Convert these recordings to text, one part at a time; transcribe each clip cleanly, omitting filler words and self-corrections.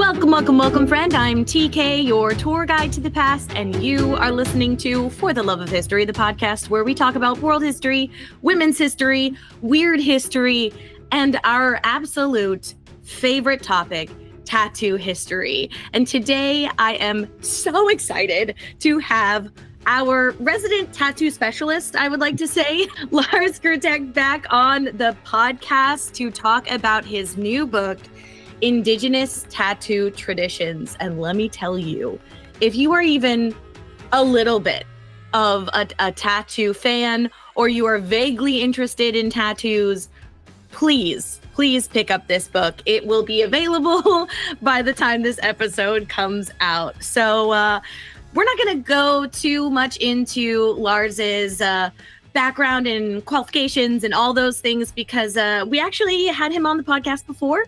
Welcome, friend. I'm TK, your tour guide to the past, and you are listening to For the Love of History, the podcast where we talk about world history, women's history, weird history, and our absolute favorite topic, tattoo history. And today I am so excited to have our resident tattoo specialist, I would like to say, Lars Krutak, back on the podcast to talk about his new book, Indigenous Tattoo Traditions. And let me tell you, if you are even a little bit of a tattoo fan, or you are vaguely interested in tattoos, please pick up this book. It will be available by the time this episode comes out. So we're not going to go too much into Lars's background and qualifications and all those things, because we actually had him on the podcast before,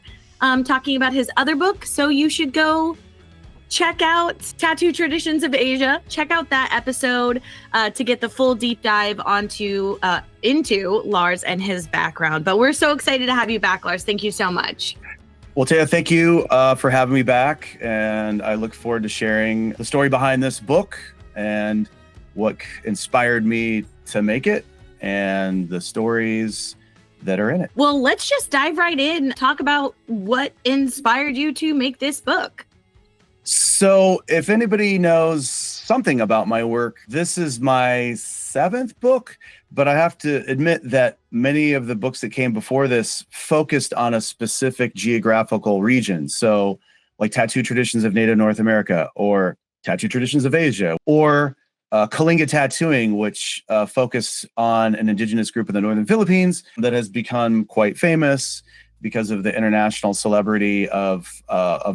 talking about his other book. So you should go check out Tattoo Traditions of Asia. Check out that episode to get the full deep dive into Lars and his background. But we're so excited to have you back, Lars. Thank you so much. Well, Taya, thank you for having me back. And I look forward to sharing the story behind this book and what inspired me to make it and the stories that are in it. Well, let's just dive right in. Talk about what inspired you to make this book. So if anybody knows something about my work, this is my 7th book, but I have to admit that many of the books that came before this focused on a specific geographical region. So like Tattoo Traditions of Native North America, or Tattoo Traditions of Asia, or Kalinga Tattooing, which focused on an indigenous group in the northern Philippines that has become quite famous because of the international celebrity of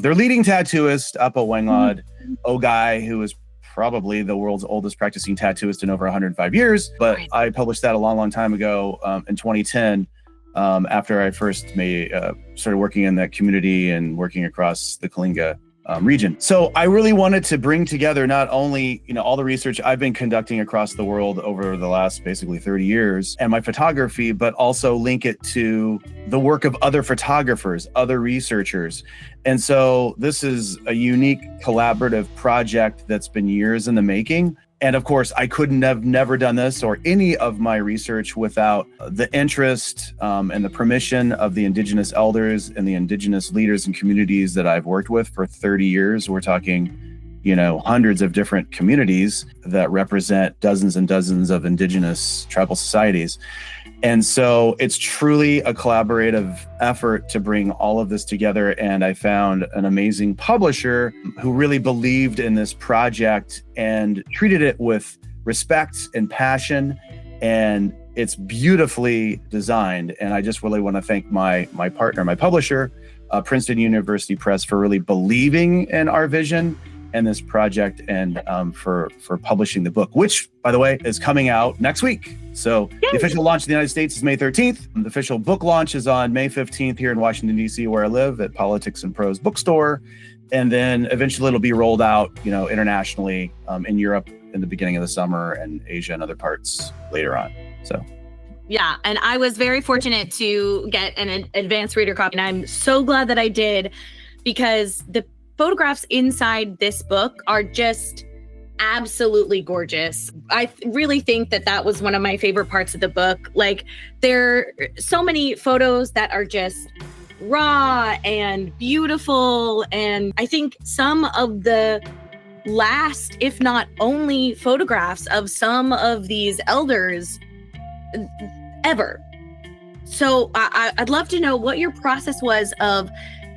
their leading tattooist, Whang-Od, Ogai, who is probably the world's oldest practicing tattooist in over 105 years. But I published that a long time ago in 2010, after I first started working in that community and working across the Kalinga region. So I really wanted to bring together not only, all the research I've been conducting across the world over the last basically 30 years and my photography, but also link it to the work of other photographers, other researchers. And so this is a unique collaborative project that's been years in the making. And of course, I couldn't have never done this or any of my research without the interest and the permission of the indigenous elders and the indigenous leaders and communities that I've worked with for 30 years. We're talking, hundreds of different communities that represent dozens and dozens of indigenous tribal societies. And so it's truly a collaborative effort to bring all of this together. And I found an amazing publisher who really believed in this project and treated it with respect and passion. And it's beautifully designed. And I just really want to thank my partner, my publisher, Princeton University Press, for really believing in our vision and this project, and for publishing the book, which, by the way, is coming out next week. So the official launch in the United States is May 13th. The official book launch is on May 15th here in Washington, D.C., where I live, at Politics and Prose Bookstore. And then eventually it'll be rolled out, internationally, in Europe in the beginning of the summer, and Asia and other parts later on. So. Yeah, and I was very fortunate to get an advanced reader copy, and I'm so glad that I did, because the photographs inside this book are just absolutely gorgeous. I really think that was one of my favorite parts of the book. Like, there are so many photos that are just raw and beautiful. And I think some of the last, if not only, photographs of some of these elders ever. So I'd love to know what your process was of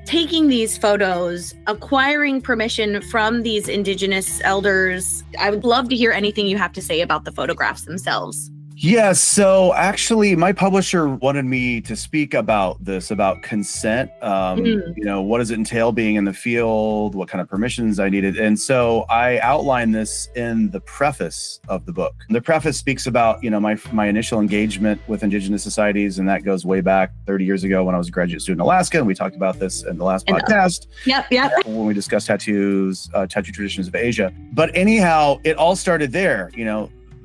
taking these photos, acquiring permission from these indigenous elders. I would love to hear anything you have to say about the photographs themselves. Yeah, so actually my publisher wanted me to speak about this, about consent. What does it entail being in the field? What kind of permissions I needed? And so I outlined this in the preface of the book. The preface speaks about, my initial engagement with indigenous societies, and that goes way back 30 years ago when I was a graduate student in Alaska, and we talked about this in the last podcast. Yep. When we discussed tattoo traditions of Asia. But anyhow, it all started there,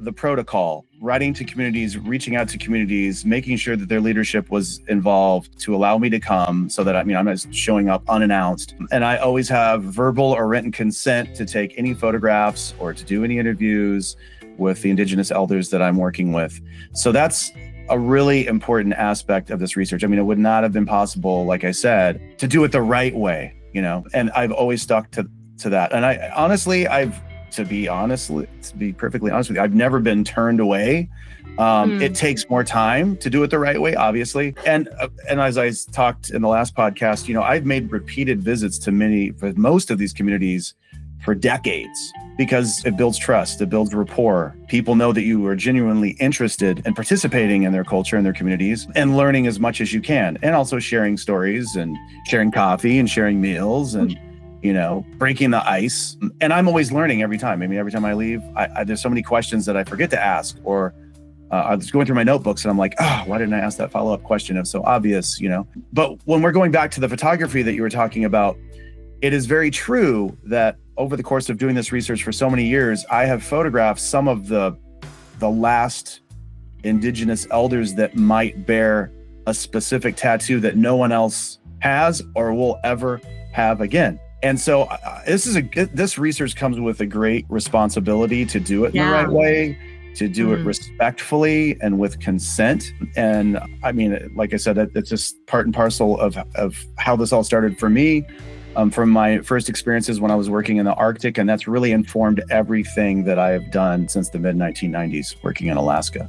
the protocol, writing to communities, reaching out to communities, making sure that their leadership was involved to allow me to come so that, I'm not showing up unannounced. And I always have verbal or written consent to take any photographs or to do any interviews with the Indigenous elders that I'm working with. So that's a really important aspect of this research. It would not have been possible, like I said, to do it the right way, and I've always stuck to that. And to be perfectly honest with you, I've never been turned away. It takes more time to do it the right way, obviously. And as I talked in the last podcast, I've made repeated visits to most of these communities for decades, because it builds trust, it builds rapport. People know that you are genuinely interested in participating in their culture and their communities and learning as much as you can, and also sharing stories and sharing coffee and sharing meals and breaking the ice. And I'm always learning every time. Every time I leave, there's so many questions that I forget to ask, or I was going through my notebooks and I'm like, oh, why didn't I ask that follow-up question? It's so obvious, But when we're going back to the photography that you were talking about, it is very true that over the course of doing this research for so many years, I have photographed some of the last Indigenous elders that might bear a specific tattoo that no one else has or will ever have again. And so this research comes with a great responsibility to do it in the right way, to do it respectfully and with consent. And like I said, it's just part and parcel of how this all started for me, from my first experiences when I was working in the Arctic. And that's really informed everything that I have done since the mid-1990s working in Alaska.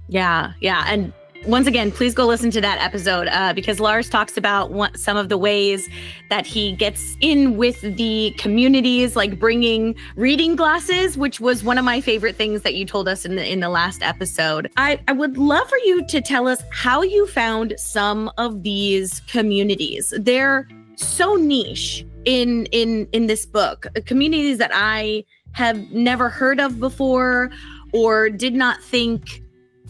Yeah. And once again, please go listen to that episode because Lars talks about some of the ways that he gets in with the communities, like bringing reading glasses, which was one of my favorite things that you told us in the last episode. I would love for you to tell us how you found some of these communities. They're so niche in this book, communities that I have never heard of before or did not think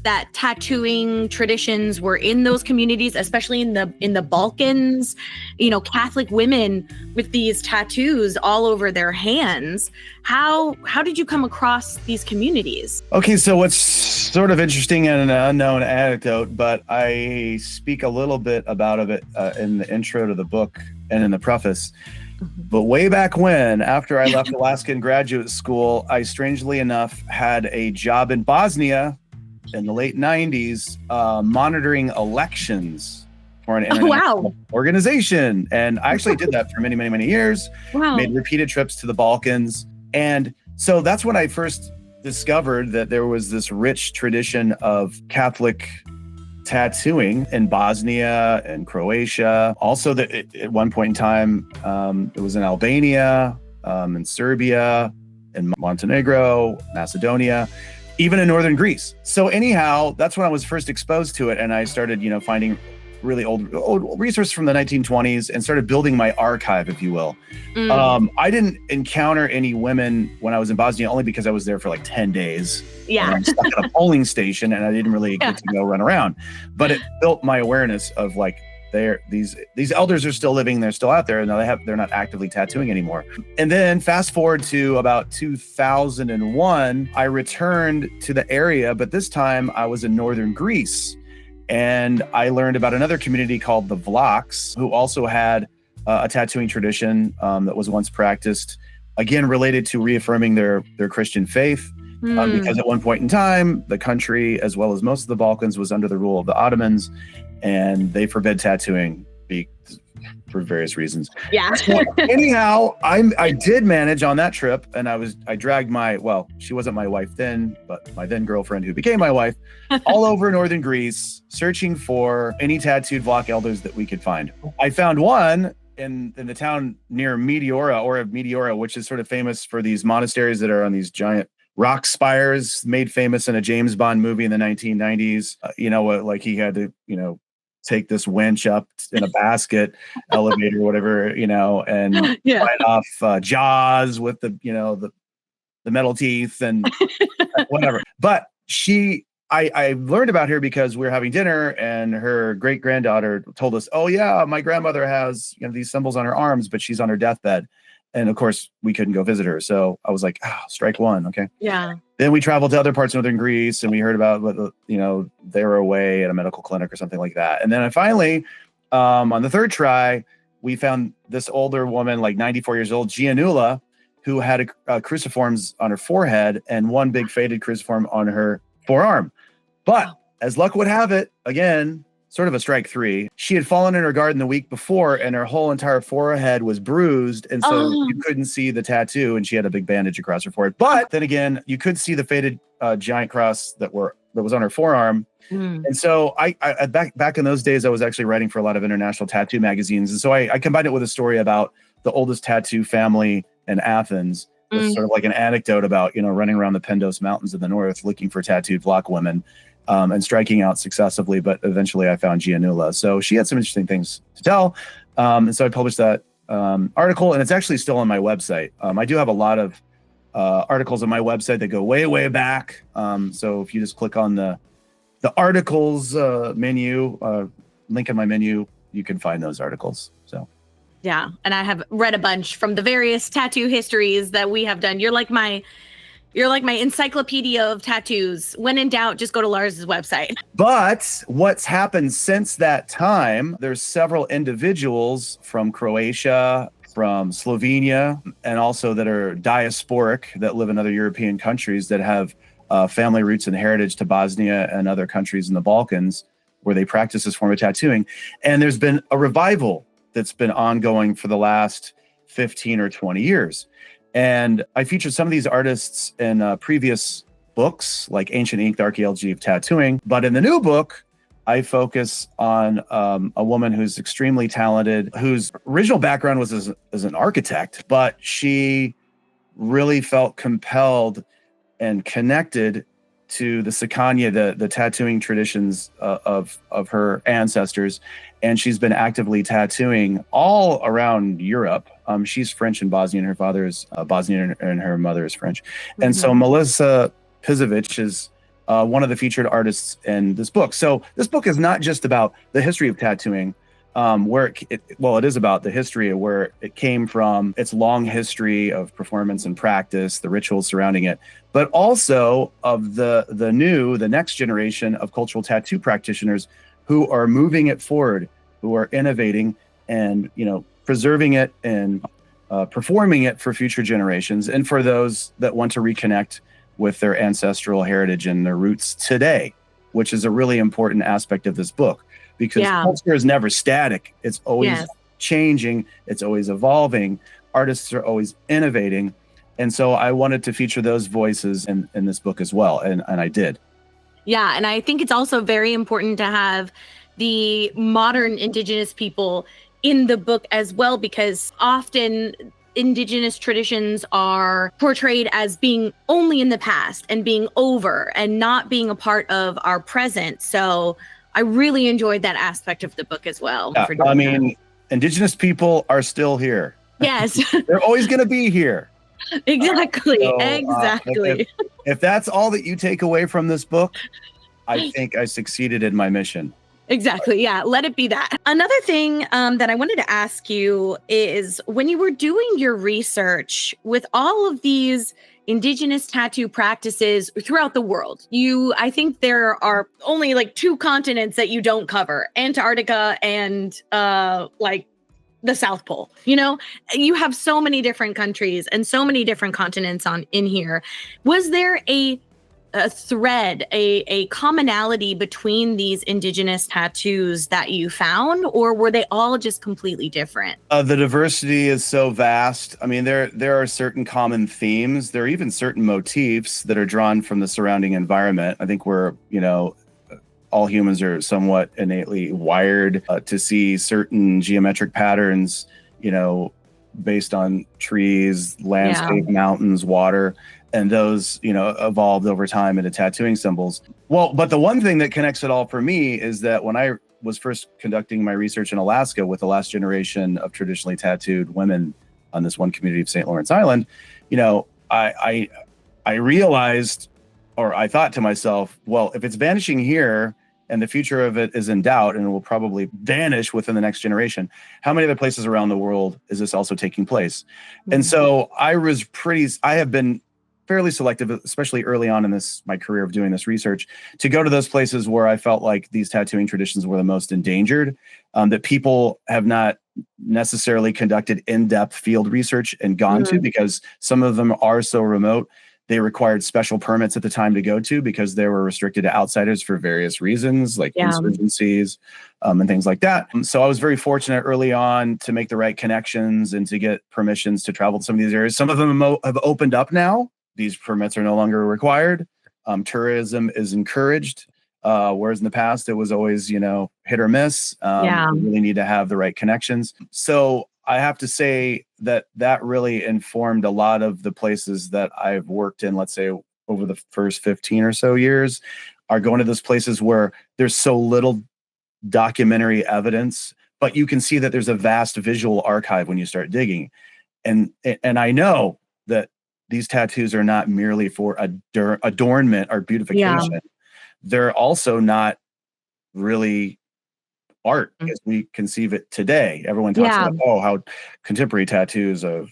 that tattooing traditions were in those communities, especially in the Balkans, Catholic women with these tattoos all over their hands. How did you come across these communities? Okay, so what's sort of interesting and an unknown anecdote, but I speak a little bit about it in the intro to the book and in the preface. But way back when, after I left Alaskan graduate school, I strangely enough had a job in Bosnia in the late 90s, monitoring elections for an international organization. And I actually did that for many, many, many years, made repeated trips to the Balkans. And so that's when I first discovered that there was this rich tradition of Catholic tattooing in Bosnia and Croatia. Also, that at one point in time, it was in Albania, in Serbia, in Montenegro, Macedonia, even in northern Greece. So anyhow, that's when I was first exposed to it. And I started, finding really old resources from the 1920s and started building my archive, if you will. I didn't encounter any women when I was in Bosnia, only because I was there for like 10 days. Yeah. I'm stuck at a polling station and I didn't really get to go run around. But it built my awareness of like, these elders are still living, they're still out there, and they're not actively tattooing anymore. And then fast forward to about 2001, I returned to the area, but this time I was in northern Greece, and I learned about another community called the Vlachs, who also had a tattooing tradition that was once practiced, again related to reaffirming their Christian faith. Because at one point in time, the country, as well as most of the Balkans, was under the rule of the Ottomans, and they forbid tattooing for various reasons. Yeah. So anyhow, I did manage on that trip, and I dragged she wasn't my wife then, but my then girlfriend who became my wife, all over northern Greece, searching for any tattooed Vlach elders that we could find. I found one in the town near Meteora, which is sort of famous for these monasteries that are on these giant rock spires, made famous in a James Bond movie in the 1990s. Like he had to, take this winch up in a basket, elevator, whatever, and fight off Jaws with the metal teeth and whatever. But I learned about her because we were having dinner and her great granddaughter told us, oh yeah, my grandmother has these symbols on her arms, but she's on her deathbed. And of course we couldn't go visit her. So I was like, strike one. Okay. Yeah. Then we traveled to other parts of northern Greece, and we heard about, they were away at a medical clinic or something like that. And then I finally, on the third try, we found this older woman, like 94 years old, Gianula, who had a cruciforms on her forehead and one big faded cruciform on her forearm. But as luck would have it, again, sort of a strike three, she had fallen in her garden the week before and her whole entire forehead was bruised. And so you couldn't see the tattoo, and she had a big bandage across her forehead. But then again, you could see the faded giant cross that was on her forearm. And so I back in those days, I was actually writing for a lot of international tattoo magazines. And so I combined it with a story about the oldest tattoo family in Athens. With sort of like an anecdote about, running around the Pindos Mountains in the north looking for tattooed black women. And striking out successively, but eventually I found Gianula. So she had some interesting things to tell. And so I published that article, and it's actually still on my website. I do have a lot of articles on my website that go way, way back. So if you just click on the articles menu, link in my menu, you can find those articles. So. Yeah. And I have read a bunch from the various tattoo histories that we have done. You're like my encyclopedia of tattoos. When in doubt, just go to Lars's website. But what's happened since that time, there's several individuals from Croatia, from Slovenia, and also that are diasporic, that live in other European countries that have family roots and heritage to Bosnia and other countries in the Balkans where they practice this form of tattooing. And there's been a revival that's been ongoing for the last 15 or 20 years. And I featured some of these artists in previous books, like Ancient Ink, The Archaeology of Tattooing. But in the new book, I focus on a woman who's extremely talented, whose original background was as an architect, but she really felt compelled and connected to the Sakanya, the tattooing traditions of her ancestors. And she's been actively tattooing all around Europe. She's French and Bosnian. Her father is Bosnian and her mother is French. And so Melissa Pizovic is one of the featured artists in this book. So this book is not just about the history of tattooing, it is about the history of where it came from, its long history of performance and practice, the rituals surrounding it, but also of the next generation of cultural tattoo practitioners who are moving it forward, who are innovating and, preserving it and performing it for future generations, and for those that want to reconnect with their ancestral heritage and their roots today, which is a really important aspect of this book, because culture is never static. It's always changing. It's always evolving. Artists are always innovating. And so I wanted to feature those voices in this book as well. And I did. Yeah. And I think it's also very important to have the modern Indigenous people in the book as well, because often Indigenous traditions are portrayed as being only in the past and being over and not being a part of our present. So I really enjoyed that aspect of the book as well. Yeah, Indigenous people are still here. Yes. They're always going to be here. Exactly. Exactly. If that's all that you take away from this book, I think I succeeded in my mission. Exactly. Yeah. Let it be that. Another thing that I wanted to ask you is, when you were doing your research with all of these Indigenous tattoo practices throughout the world, I think there are only like 2 continents that you don't cover: Antarctica and like the South Pole. You have so many different countries and so many different continents in here. Was there a thread, a commonality between these Indigenous tattoos that you found, or were they all just completely different? The diversity is so vast. I mean, there are certain common themes. There are even certain motifs that are drawn from the surrounding environment. I think all humans are somewhat innately wired to see certain geometric patterns, based on trees, landscape, mountains, water. And those, evolved over time into tattooing symbols. Well, but the one thing that connects it all for me is that when I was first conducting my research in Alaska with the last generation of traditionally tattooed women on this one community of St. Lawrence Island, I realized, or I thought to myself, well, if it's vanishing here and the future of it is in doubt and it will probably vanish within the next generation, how many other places around the world is this also taking place? Mm-hmm. And so I have been fairly selective, especially early on in my career of doing this research, to go to those places where I felt like these tattooing traditions were the most endangered, that people have not necessarily conducted in-depth field research and gone to, because some of them are so remote. They required special permits at the time to go to because they were restricted to outsiders for various reasons, like insurgencies and things like that. So I was very fortunate early on to make the right connections and to get permissions to travel to some of these areas. Some of them have opened up now. These permits are no longer required. Tourism is encouraged, whereas in the past it was always, hit or miss. You really need to have the right connections. So I have to say that really informed a lot of the places that I've worked in, let's say over the first 15 or so years, are going to those places where there's so little documentary evidence, but you can see that there's a vast visual archive when you start digging. And I know that these tattoos are not merely for adornment or beautification. Yeah. They're also not really art as we conceive it today. Everyone talks about, how contemporary tattoos are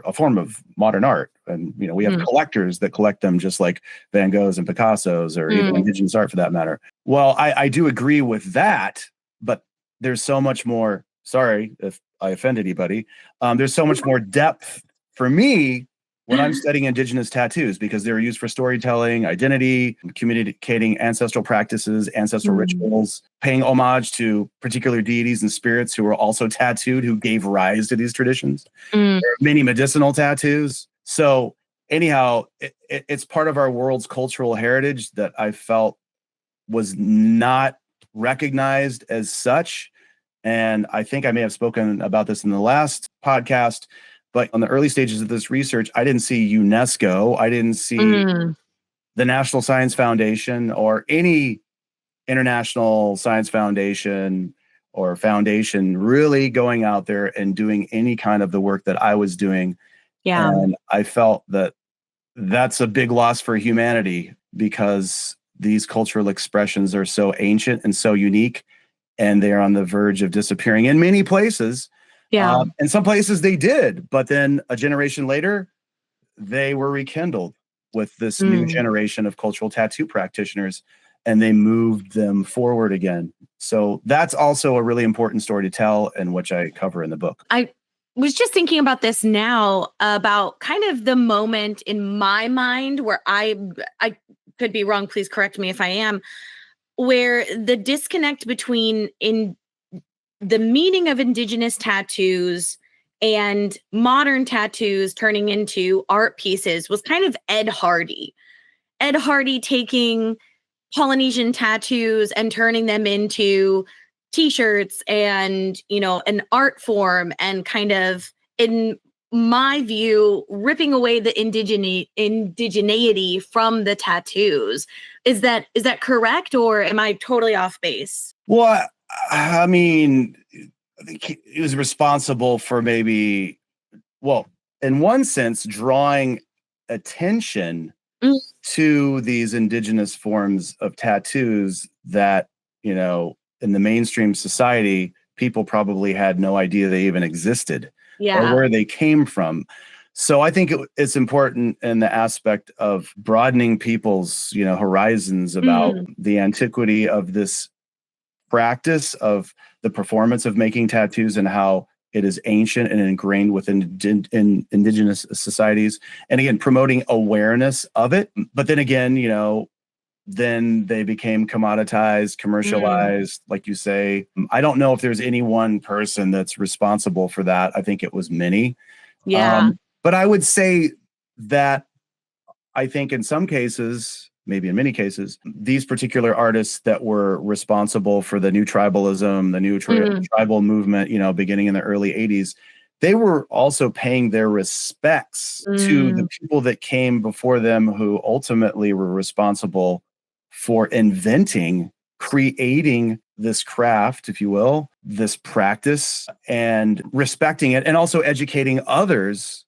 a form of modern art. And, we have collectors that collect them just like Van Goghs and Picassos, or even indigenous art for that matter. Well, I do agree with that, but there's so much more, sorry if I offend anybody, there's so much more depth for me when I'm studying indigenous tattoos, because they're used for storytelling, identity, communicating ancestral practices, ancestral rituals, paying homage to particular deities and spirits who were also tattooed, who gave rise to these traditions. There are many medicinal tattoos. So anyhow, it's part of our world's cultural heritage that I felt was not recognized as such. And I think I may have spoken about this in the last podcast, but on the early stages of this research, I didn't see UNESCO, I didn't see the National Science Foundation or any international science foundation or foundation really going out there and doing any kind of the work that I was doing. Yeah. And I felt that that's a big loss for humanity, because these cultural expressions are so ancient and so unique, and they are on the verge of disappearing in many places. Yeah. In some places they did, but then a generation later, they were rekindled with this new generation of cultural tattoo practitioners, and they moved them forward again. So that's also a really important story to tell, and which I cover in the book. I was just thinking about this now, about kind of the moment in my mind where I could be wrong, please correct me if I am, where the disconnect between the meaning of indigenous tattoos and modern tattoos turning into art pieces was kind of Ed Hardy. Ed Hardy taking Polynesian tattoos and turning them into t-shirts and, an art form, and kind of, in my view, ripping away the indigeneity from the tattoos. Is that correct, or am I totally off base? Well, I mean, I think he was responsible for maybe, well, in one sense, drawing attention to these indigenous forms of tattoos that, in the mainstream society, people probably had no idea they even existed or where they came from. So I think it's important in the aspect of broadening people's, horizons about the antiquity of this practice of the performance of making tattoos, and how it is ancient and ingrained within indigenous societies. And again, promoting awareness of it. But then again, then they became commoditized, commercialized, like you say. I don't know if there's any one person that's responsible for that. I think it was many. Yeah. But I would say that I think in some cases, maybe in many cases, these particular artists that were responsible for the new tribalism, the new tribal movement, beginning in the early 80s, they were also paying their respects to the people that came before them, who ultimately were responsible for inventing, creating this craft, if you will, this practice, and respecting it, and also educating others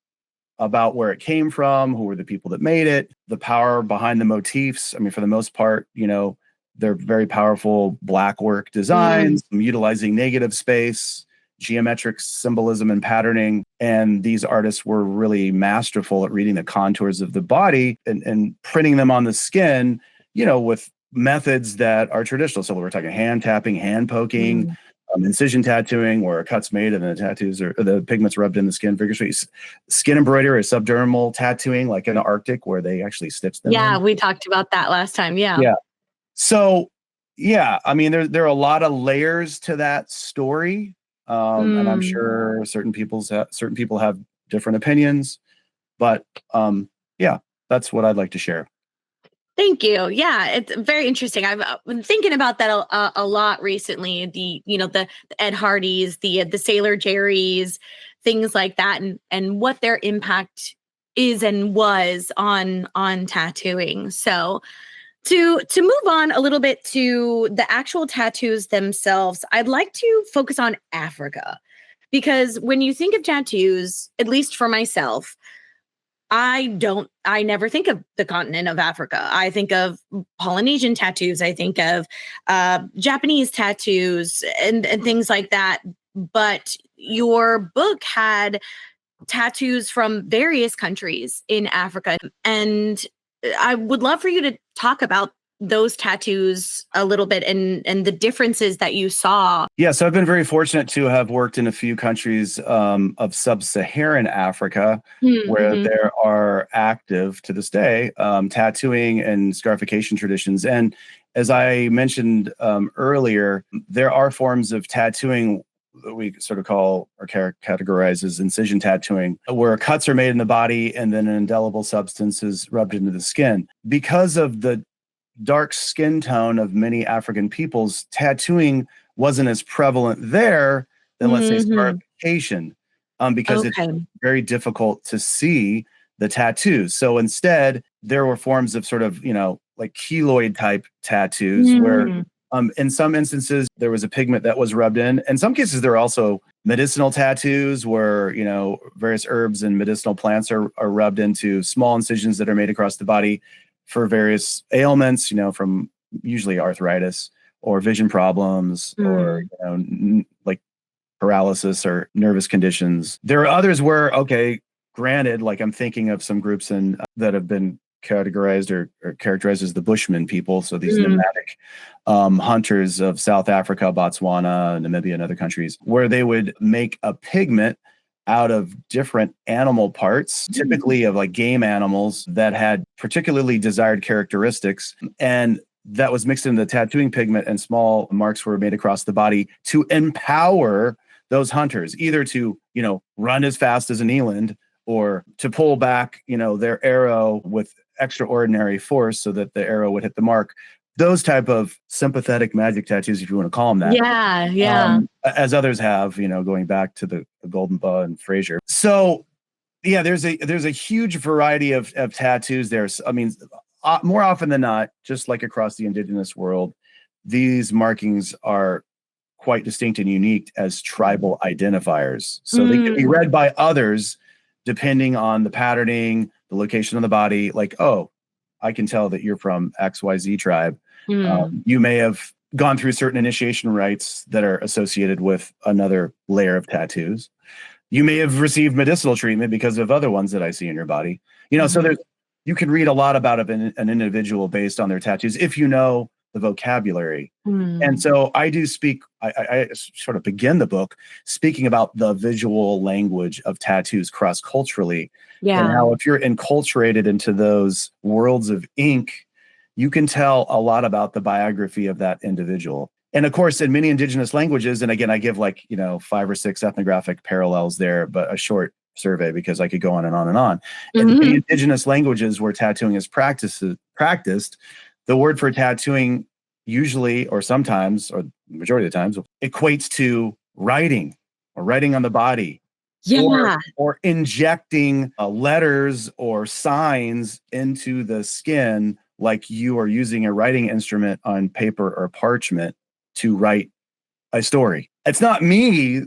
about where it came from, who were the people that made it, the power behind the motifs. I mean, for the most part, they're very powerful black work designs, utilizing negative space, geometric symbolism and patterning. And these artists were really masterful at reading the contours of the body and printing them on the skin, with methods that are traditional. So we're talking hand tapping, hand poking, incision tattooing, where a cut's made and the tattoos or the pigments rubbed in the skin vigorously. Skin embroidery or subdermal tattooing, like in the Arctic, where they actually stitch them. Yeah, we talked about that last time. Yeah. Yeah. So, yeah, I mean, there are a lot of layers to that story, and I'm sure certain people have different opinions, but yeah, that's what I'd like to share. Thank you. Yeah, it's very interesting. I've been thinking about that a lot recently. The Ed Hardys, the Sailor Jerrys, things like that, and what their impact is and was on tattooing. So to move on a little bit to the actual tattoos themselves, I'd like to focus on Africa, because when you think of tattoos, at least for myself, I never think of the continent of Africa. I think of Polynesian tattoos. I think of Japanese tattoos and things like that. But your book had tattoos from various countries in Africa. And I would love for you to talk about those tattoos a little bit and the differences that you saw. Yeah, so I've been very fortunate to have worked in a few countries of sub-Saharan Africa where there are active to this day tattooing and scarification traditions. And as I mentioned earlier, there are forms of tattooing that we sort of call or categorize as incision tattooing, where cuts are made in the body and then an indelible substance is rubbed into the skin. Because of the dark skin tone of many African peoples, tattooing wasn't as prevalent there than, let's say, scarification, because it's very difficult to see the tattoos. So instead, there were forms of sort of, like keloid type tattoos where in some instances, there was a pigment that was rubbed in. In some cases, there are also medicinal tattoos where, various herbs and medicinal plants are rubbed into small incisions that are made across the body for various ailments, from usually arthritis or vision problems or, like paralysis or nervous conditions. There are others where, granted, like I'm thinking of some groups that have been categorized or characterized as the Bushman people. So these nomadic hunters of South Africa, Botswana, Namibia, and other countries, where they would make a pigment out of different animal parts, typically of like game animals that had particularly desired characteristics. And that was mixed into the tattooing pigment, and small marks were made across the body to empower those hunters, either to, run as fast as an eland or to pull back, their arrow with extraordinary force so that the arrow would hit the mark. Those type of sympathetic magic tattoos, if you want to call them that. Yeah. As others have, going back to the Golden Bough and Fraser. So, yeah, there's a huge variety of tattoos there. I mean, more often than not, just like across the indigenous world, these markings are quite distinct and unique as tribal identifiers. So they can be read by others depending on the patterning, the location of the body. Like, oh, I can tell that you're from XYZ tribe. You may have gone through certain initiation rites that are associated with another layer of tattoos. You may have received medicinal treatment because of other ones that I see in your body. So you can read a lot about an individual based on their tattoos if you know the vocabulary. And so I do speak, I sort of begin the book speaking about the visual language of tattoos cross-culturally. And how if you're enculturated into those worlds of ink, you can tell a lot about the biography of that individual. And of course, in many indigenous languages, and again, I give 5 or 6 ethnographic parallels there, but a short survey because I could go on and on and on. In many indigenous languages where tattooing is practiced, the word for tattooing usually, or sometimes, or the majority of the times, equates to writing or writing on the body. Or injecting letters or signs into the skin, like you are using a writing instrument on paper or parchment to write a story. It's not me,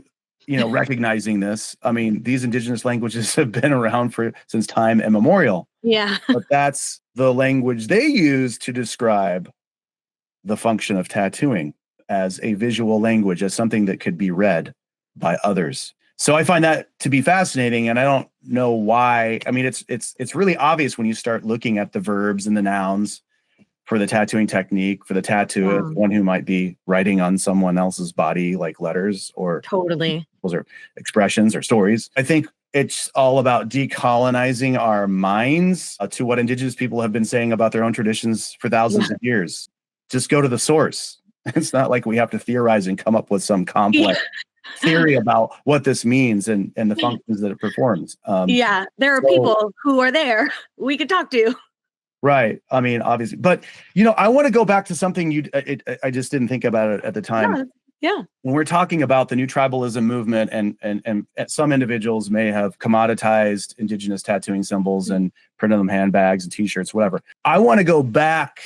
recognizing this. I mean, these indigenous languages have been around since time immemorial. Yeah. But that's the language they use to describe the function of tattooing as a visual language, as something that could be read by others. So I find that to be fascinating, and I don't know why. I mean, it's really obvious when you start looking at the verbs and the nouns for the tattooing technique, for the tattooist, one who might be writing on someone else's body, like letters or expressions or stories. I think it's all about decolonizing our minds to what Indigenous people have been saying about their own traditions for thousands of years. Just go to the source. It's not like we have to theorize and come up with some complex theory about what this means and the functions that it performs. There are people who are there we could talk to. Right. I mean, obviously, but I want to go back to something I just didn't think about it at the time. Yeah. When we're talking about the new tribalism movement, and some individuals may have commoditized Indigenous tattooing symbols and printed them handbags and T-shirts, whatever. I want to go back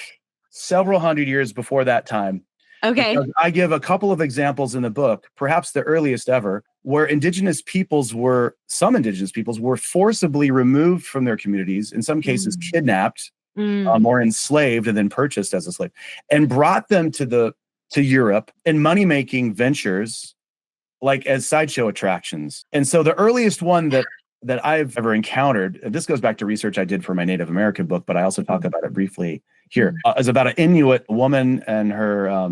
several hundred years before that time. Okay. I give a couple of examples in the book, perhaps the earliest ever, where some Indigenous peoples were forcibly removed from their communities, in some cases kidnapped or enslaved and then purchased as a slave, and brought them to Europe in money-making ventures, like as sideshow attractions. And so the earliest one that I've ever encountered, and this goes back to research I did for my Native American book, but I also talk about it briefly here, is about an Inuit woman and her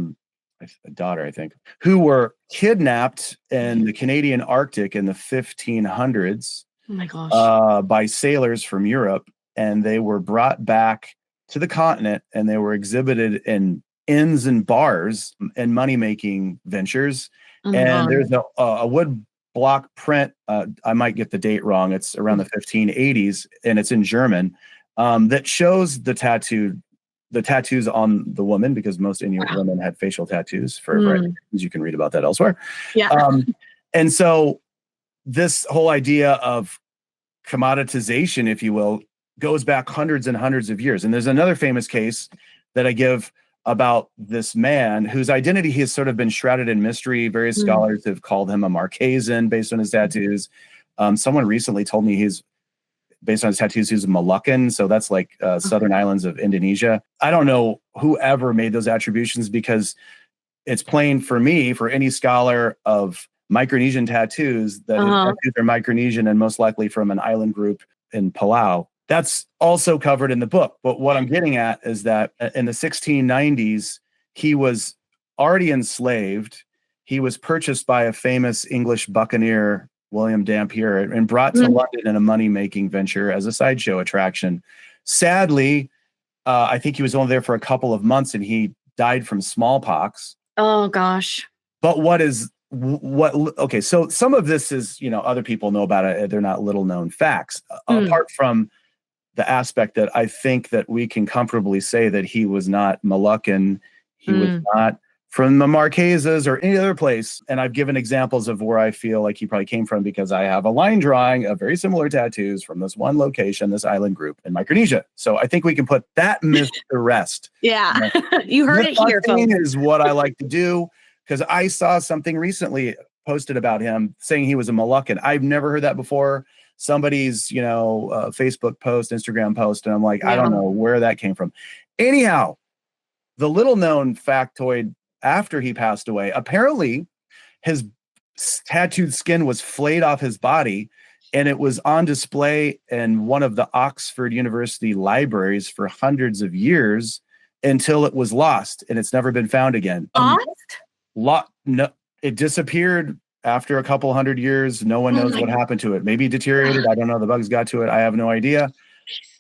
daughter, I think, who were kidnapped in the Canadian Arctic in the 1500s. Oh my gosh. By sailors from Europe, and they were brought back to the continent, and they were exhibited in inns and bars and money-making ventures. And there's a wood block print, I might get the date wrong, it's around the 1580s, and it's in German, that shows the tattoos on the woman, because most Inuit women had facial tattoos for a variety of reasons. You can read about that elsewhere. And so this whole idea of commoditization, if you will, goes back hundreds and hundreds of years. And there's another famous case that I give about this man whose identity has sort of been shrouded in mystery. Various scholars have called him a Marquesan based on his tattoos. Someone recently told me he's, based on his tattoos, he's a Moluccan. So that's like southern islands of Indonesia. I don't know whoever made those attributions, because it's plain for me, for any scholar of Micronesian tattoos, that his tattoos are Micronesian and most likely from an island group in Palau. That's also covered in the book. But what I'm getting at is that in the 1690s, he was already enslaved. He was purchased by a famous English buccaneer, William Dampier, and brought to London in a money-making venture as a sideshow attraction. Sadly, I think he was only there for a couple of months, and he died from smallpox. Oh, gosh. But okay, so some of this is, other people know about it. They're not little-known facts. Apart from the aspect that I think that we can comfortably say that he was not Moluccan, he was not from the Marquesas or any other place. And I've given examples of where I feel like he probably came from, because I have a line drawing of very similar tattoos from this one location, this island group in Micronesia. So I think we can put that myth to rest. Yeah, you heard it here, folks. Is what I like to do, because I saw something recently posted about him saying he was a Moluccan. I've never heard that before. Somebody's, Facebook post, Instagram post, and I'm like, I don't know where that came from. Anyhow, the little known factoid after he passed away, apparently his tattooed skin was flayed off his body, and it was on display in one of the Oxford University libraries for hundreds of years until it was lost, and it's never been found again. No, it disappeared after a couple hundred years. No one knows what happened to it. Maybe it deteriorated. I don't know. The bugs got to it. I have no idea.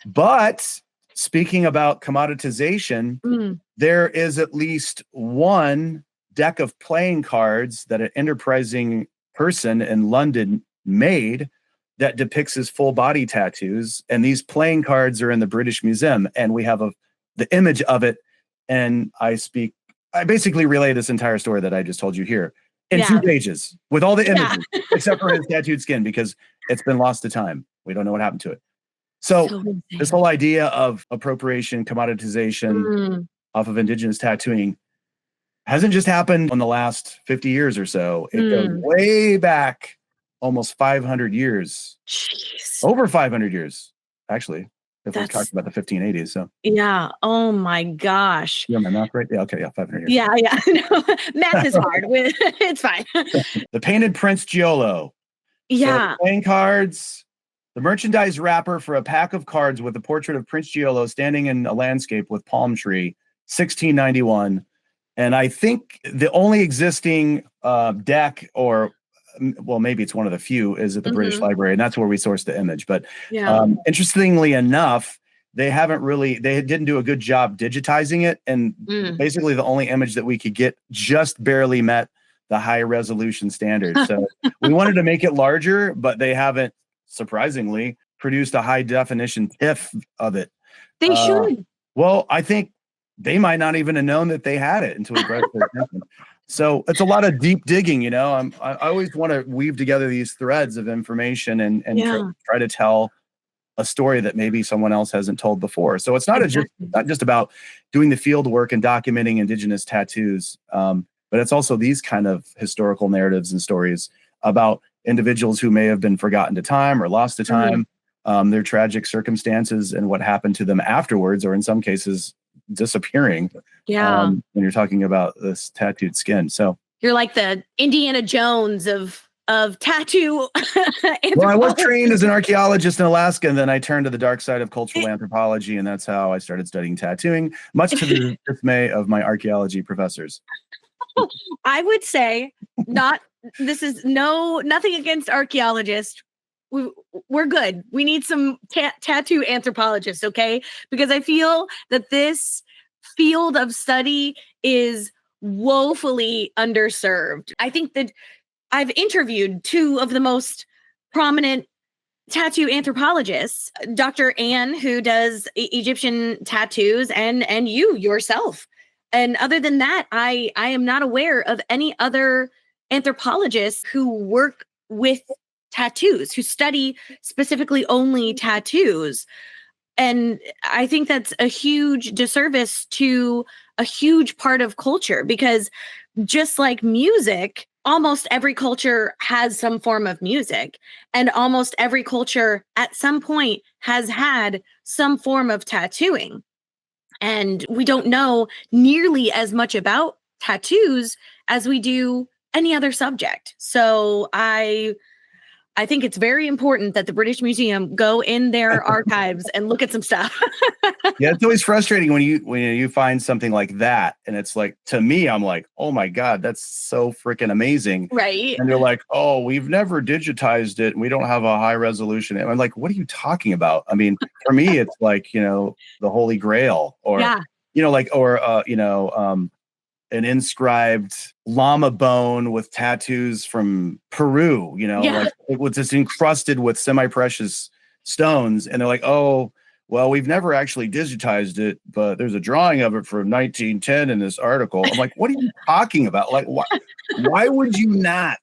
But speaking about commoditization, there is at least one deck of playing cards that an enterprising person in London made that depicts his full body tattoos. And these playing cards are in the British Museum, and we have the image of it. And I basically relay this entire story that I just told you here in 2 pages with all the images, except for his tattooed skin, because it's been lost to time. We don't know what happened to it. So this whole idea of appropriation, commoditization off of Indigenous tattooing hasn't just happened in the last 50 years or so. It goes way back, almost 500 years. Jeez. Over 500 years, actually. if we're talking about the 1580s. So yeah. Oh my gosh. yeah, my math right? Yeah, okay, yeah, 500 years. Yeah, yeah. No, math is hard. It's fine. The painted Prince Giolo. Yeah. So playing cards, the merchandise wrapper for a pack of cards with the portrait of Prince Giolo standing in a landscape with palm tree, 1691. And I think the only existing deck, or well, maybe it's one of the few, is at the British Library, and that's where we sourced the image. But interestingly enough, they didn't do a good job digitizing it. And basically the only image that we could get just barely met the high resolution standard. So we wanted to make it larger, but they haven't, surprisingly, produced a high definition TIFF of it. They should. Well, I think they might not even have known that they had it until we brought it to their attention. So it's a lot of deep digging, you know. I always want to weave together these threads of information and try to tell a story that maybe someone else hasn't told before. So it's not not just about doing the field work and documenting indigenous tattoos, but it's also these kind of historical narratives and stories about individuals who may have been forgotten to time or lost to time, their tragic circumstances and what happened to them afterwards, or in some cases disappearing. When you're talking about this tattooed skin. So you're like the Indiana Jones of tattoo anthropology. Well, I was trained as an archaeologist in Alaska, and then I turned to the dark side of cultural anthropology, and that's how I started studying tattooing, much to the dismay of my archaeology professors. I would say nothing against archaeologists. We're good. We need some tattoo anthropologists, okay? Because I feel that this field of study is woefully underserved. I think that I've interviewed two of the most prominent tattoo anthropologists, Dr. Anne, who does Egyptian tattoos, and you yourself. And other than that, I am not aware of any other anthropologists who work with tattoos, who study specifically only tattoos. And I think that's a huge disservice to a huge part of culture, because just like music, almost every culture has some form of music, and almost every culture at some point has had some form of tattooing. And we don't know nearly as much about tattoos as we do any other subject. So I think it's very important that the British Museum go in their archives and look at some stuff. Yeah, it's always frustrating when you find something like that, and it's like, to me, I'm like, oh my God, that's so freaking amazing, right? And they're like, oh, we've never digitized it, and we don't have a high resolution. And I'm like, what are you talking about? I mean, for me, it's like, you know, the Holy Grail, or an inscribed llama bone with tattoos from Peru, you know, like it was just encrusted with semi-precious stones. And they're like, oh, well, we've never actually digitized it, but there's a drawing of it from 1910 in this article. I'm like, what are you talking about? Like, why would you not?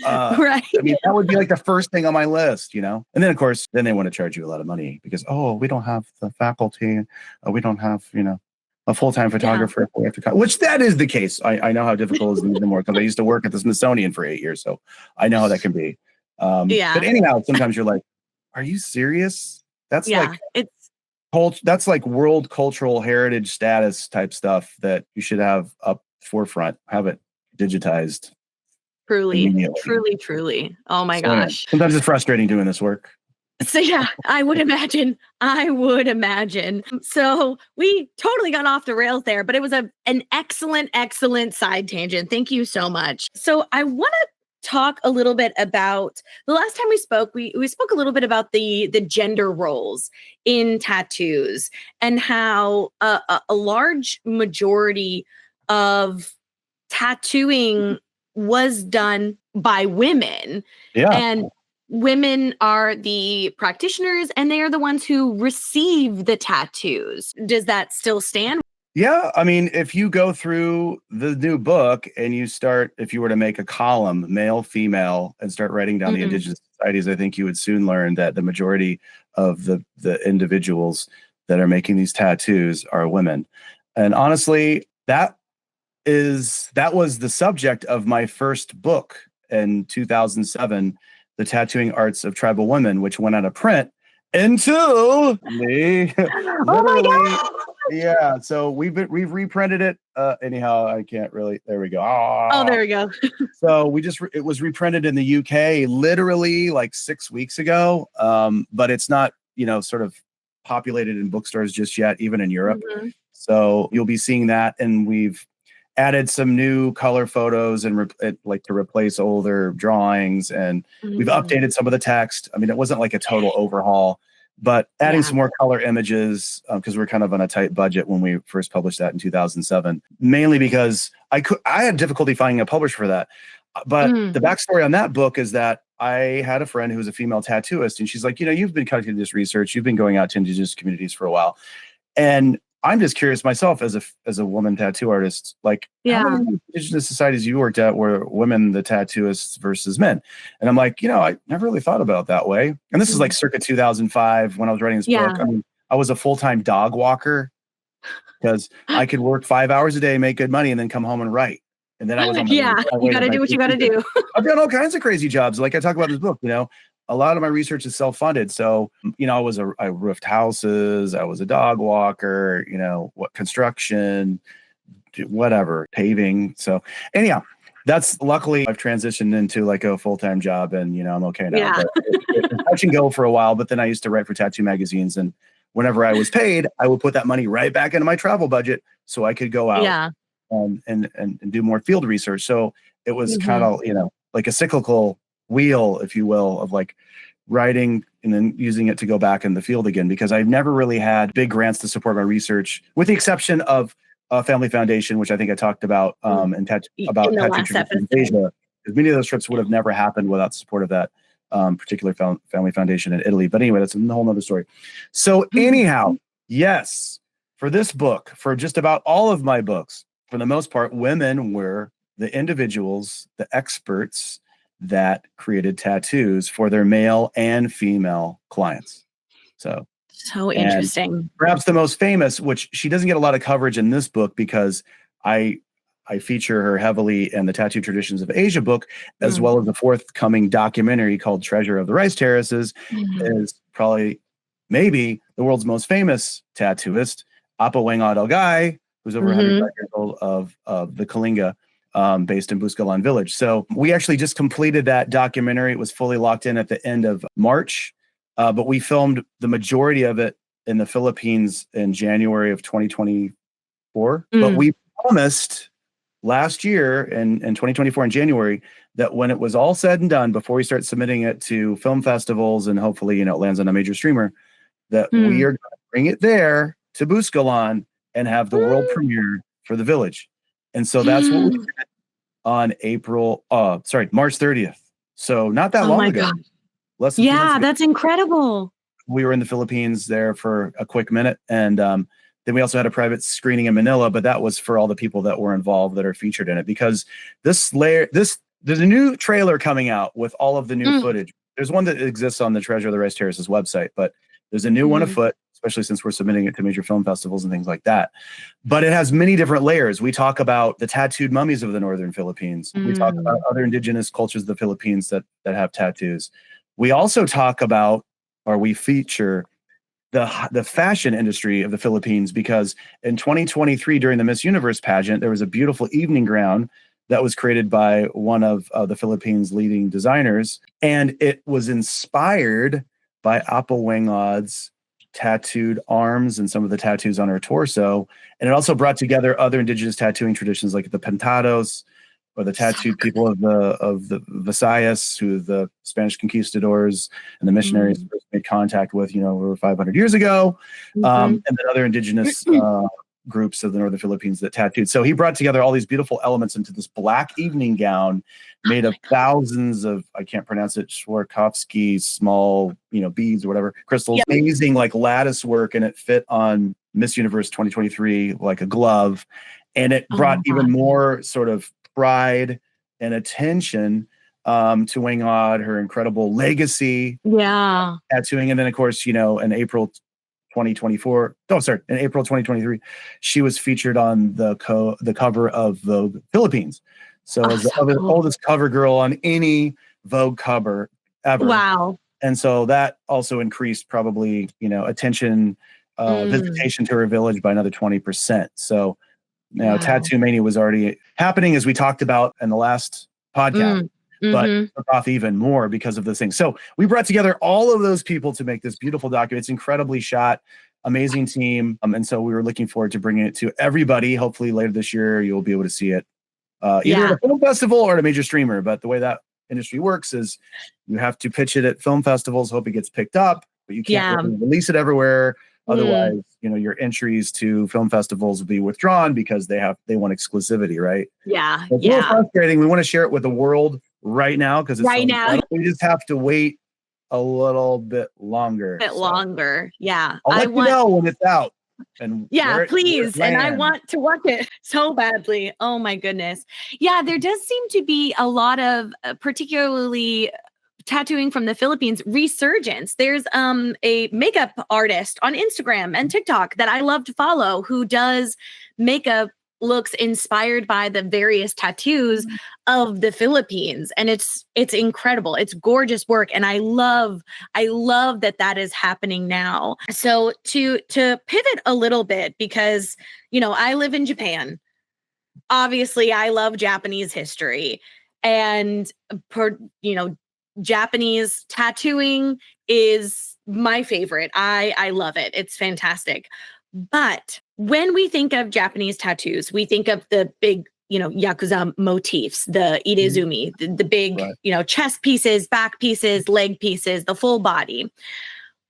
Right. I mean, that would be like the first thing on my list, you know? And then, of course, then they want to charge you a lot of money because, oh, we don't have the faculty. We don't have, you know, a full-time photographer, which that is the case. I know how difficult it is anymore because I used to work at the Smithsonian for 8 years, so I know how that can be. But anyhow, sometimes you're like, "Are you serious? That's that's like world cultural heritage status type stuff that you should have up forefront. Have it digitized." Truly. Oh my gosh! Sometimes it's frustrating doing this work. So yeah, I would imagine. So we totally got off the rails there, but it was an excellent side tangent. Thank you so much. So I want to talk a little bit about the last time we spoke. We spoke a little bit about the gender roles in tattoos and how a large majority of tattooing was done by women. Yeah. And women are the practitioners, and they are the ones who receive the tattoos. Does that still stand? Yeah. I mean, if you go through the new book and you start, if you were to make a column, male, female, and start writing down the indigenous societies, I think you would soon learn that the majority of the individuals that are making these tattoos are women. And honestly, that was the subject of my first book in 2007, The Tattooing Arts of Tribal Women, which went out of print. until Oh my God. yeah. So we've reprinted it. Anyhow, I can't really. There we go. Oh, there we go. So it was reprinted in the UK literally like 6 weeks ago. But it's not, sort of populated in bookstores just yet, even in Europe. Mhm. So you'll be seeing that, and we've added some new color photos and to replace older drawings, and we've updated some of the text. I mean, it wasn't like a total overhaul, but adding some more color images, because we're kind of on a tight budget when we first published that in 2007, mainly because I had difficulty finding a publisher for that. But the backstory on that book is that I had a friend who was a female tattooist, and she's like, you've been conducting this research, you've been going out to indigenous communities for a while, and I'm just curious myself as a woman tattoo artist, like how many indigenous societies you worked at were women the tattooists versus men? And I'm like, I never really thought about it that way. And this is like circa 2005 when I was writing this book. I mean, I was a full-time dog walker because I could work 5 hours a day, make good money, and then come home and write. And then I was on my you got to do what you got to do. I've done all kinds of crazy jobs. Like I talk about in this book, a lot of my research is self-funded. So, I roofed houses, I was a dog walker, construction, whatever, paving. So anyhow, that's luckily I've transitioned into like a full-time job, and, I'm okay now. Yeah. But it touch and go for a while, but then I used to write for tattoo magazines, and whenever I was paid, I would put that money right back into my travel budget so I could go out and do more field research. So it was kind of, like a cyclical wheel, if you will, of like writing and then using it to go back in the field again, because I've never really had big grants to support my research, with the exception of Family Foundation, which I think I talked about about tattoo traditions in Asia. Because many of those trips would have never happened without the support of that particular Family Foundation in Italy. But anyway, that's a whole nother story. So anyhow, yes, for this book, for just about all of my books, for the most part, women were the individuals, the experts that created tattoos for their male and female clients. So interesting. Perhaps the most famous, which she doesn't get a lot of coverage in this book because I feature her heavily in the Tattoo Traditions of Asia book, as well as the forthcoming documentary called Treasure of the Rice Terraces, is probably maybe the world's most famous tattooist, Apa Whang-Od Guy, who's over 105 years old, of the Kalinga, based in Buscalan village. So we actually just completed that documentary. It was fully locked in at the end of March, but we filmed the majority of it in the Philippines in January of 2024. But we promised last year in 2024 in January that when it was all said and done, before we start submitting it to film festivals and hopefully, it lands on a major streamer, that we are going to bring it there to Buscalan and have the world premiere for the village. And so that's what we did on March 30th. So not that long ago. God. Less than 2 months ago. That's incredible. We were in the Philippines there for a quick minute. And then we also had a private screening in Manila, but that was for all the people that were involved that are featured in it. Because there's a new trailer coming out with all of the new footage. There's one that exists on the Treasure of the Rice Terraces website, but there's a new one afoot, especially since we're submitting it to major film festivals and things like that. But it has many different layers. We talk about the tattooed mummies of the northern Philippines. We talk about other indigenous cultures of the Philippines that have tattoos. We also talk about, or we feature, the fashion industry of the Philippines, because in 2023, during the Miss Universe pageant, there was a beautiful evening gown that was created by one of the Philippines' leading designers. And it was inspired by Apa Whang-Od's tattooed arms and some of the tattoos on her torso. And it also brought together other indigenous tattooing traditions like the Pintados, or the tattooed people of the Visayas, who the Spanish conquistadors and the missionaries first made contact with, over 500 years ago. And then other indigenous groups of the northern Philippines that tattooed. So he brought together all these beautiful elements into this black evening gown made of thousands of, I can't pronounce it, Swarovski small, beads or whatever, crystals, amazing like lattice work, and it fit on Miss Universe 2023 like a glove. And it brought even more sort of pride and attention to Whang-Od, her incredible legacy, tattooing. And then of course, in April 2023, she was featured on the cover of Vogue Philippines. So as the oldest cover girl on any Vogue cover ever. Wow. And so that also increased probably, attention, visitation to her village by another 20%. So, Wow. Tattoo Mania was already happening, as we talked about in the last podcast, but took off even more because of those things. So we brought together all of those people to make this beautiful document. It's incredibly shot, amazing team. And so we were looking forward to bringing it to everybody. Hopefully later this year, you'll be able to see it either at a film festival or at a major streamer. But the way that industry works is you have to pitch it at film festivals, hope it gets picked up, but you can't really release it everywhere. Otherwise, your entries to film festivals will be withdrawn because they want exclusivity, right? Yeah. It's a little frustrating. We want to share it with the world right now because it's right now. We just have to wait a little bit longer. Yeah. I'll let you know when it's out. And please. And I want to watch it so badly. Oh my goodness. Yeah, there does seem to be a lot of particularly tattooing from the Philippines resurgence. There's a makeup artist on Instagram and TikTok that I love to follow who does makeup looks inspired by the various tattoos of the Philippines, and it's incredible. It's gorgeous work, and I love that is happening now. So to pivot a little bit, because I live in Japan. Obviously, I love Japanese history, and Japanese tattooing is my favorite. I love it. It's fantastic. But when we think of Japanese tattoos, we think of the big, Yakuza motifs, the irezumi, the big, chest pieces, back pieces, leg pieces, the full body.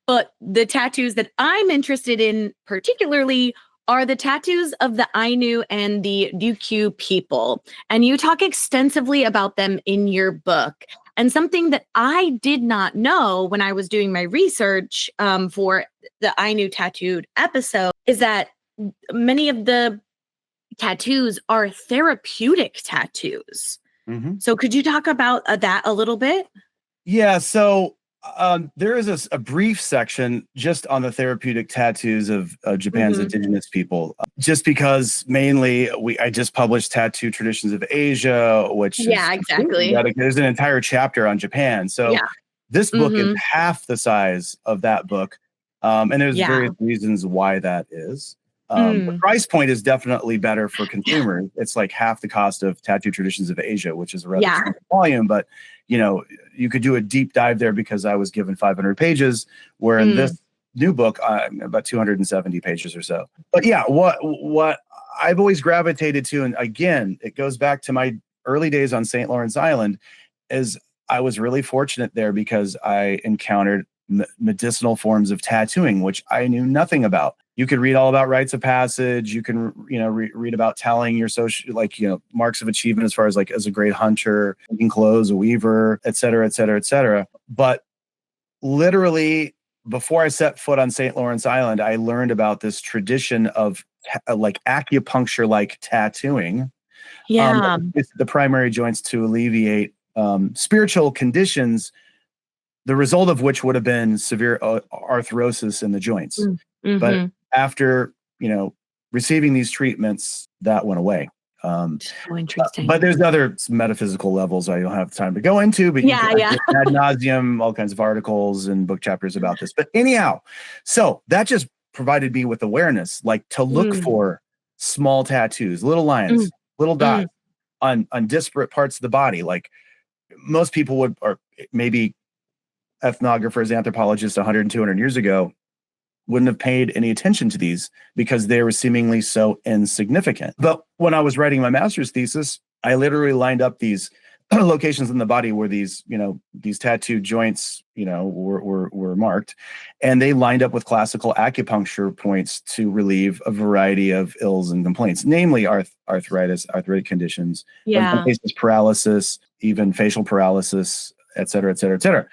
But the tattoos that I'm interested in particularly are the tattoos of the Ainu and the Ryukyu people. And you talk extensively about them in your book. And something that I did not know when I was doing my research for the Ainu tattooed episode is that many of the tattoos are therapeutic tattoos. So could you talk about that a little bit? Yeah. So there is a brief section just on the therapeutic tattoos of Japan's indigenous people, just because mainly I just published Tattoo Traditions of Asia, which exactly. There's an entire chapter on Japan. So this book is half the size of that book. And there's various reasons why that is. The price point is definitely better for consumers. It's like half the cost of Tattoo Traditions of Asia, which is a rather small volume, but you could do a deep dive there because I was given 500 pages, where in this new book, about 270 pages or so. But what I've always gravitated to, and again, it goes back to my early days on St. Lawrence Island, is I was really fortunate there because I encountered medicinal forms of tattooing, which I knew nothing about. You could read all about rites of passage. You can, read about telling your social, marks of achievement as far as as a great hunter, making clothes, a weaver, et cetera, et cetera, et cetera. But literally, before I set foot on St. Lawrence Island, I learned about this tradition of acupuncture-like tattooing. It's the primary joints to alleviate spiritual conditions, the result of which would have been severe arthrosis in the joints. But after, receiving these treatments, that went away. So interesting. But there's other metaphysical levels I don't have time to go into, but ad nauseum, all kinds of articles and book chapters about this. But anyhow, so that just provided me with awareness, to look for small tattoos, little lines, little dots on disparate parts of the body. Like most people would, or maybe ethnographers, anthropologists 100 and 200 years ago, wouldn't have paid any attention to these because they were seemingly so insignificant. But when I was writing my master's thesis, I literally lined up these locations in the body where these tattoo joints, were marked, and they lined up with classical acupuncture points to relieve a variety of ills and complaints, namely arthritis, arthritic conditions, in some cases paralysis, even facial paralysis, et cetera, et cetera, et cetera.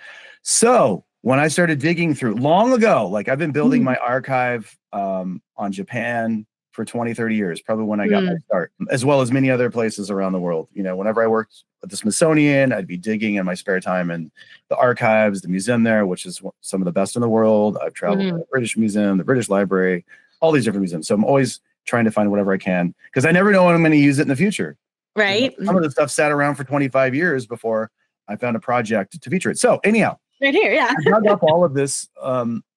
So when I started digging through long ago, I've been building my archive on Japan for 20, 30 years, probably when I got my start, as well as many other places around the world. Whenever I worked at the Smithsonian, I'd be digging in my spare time in the archives, the museum there, which is some of the best in the world. I've traveled to the British Museum, the British Library, all these different museums. So I'm always trying to find whatever I can because I never know when I'm going to use it in the future. Right. Some of the stuff sat around for 25 years before I found a project to feature it. So anyhow, Right here, yeah. I dug up all of this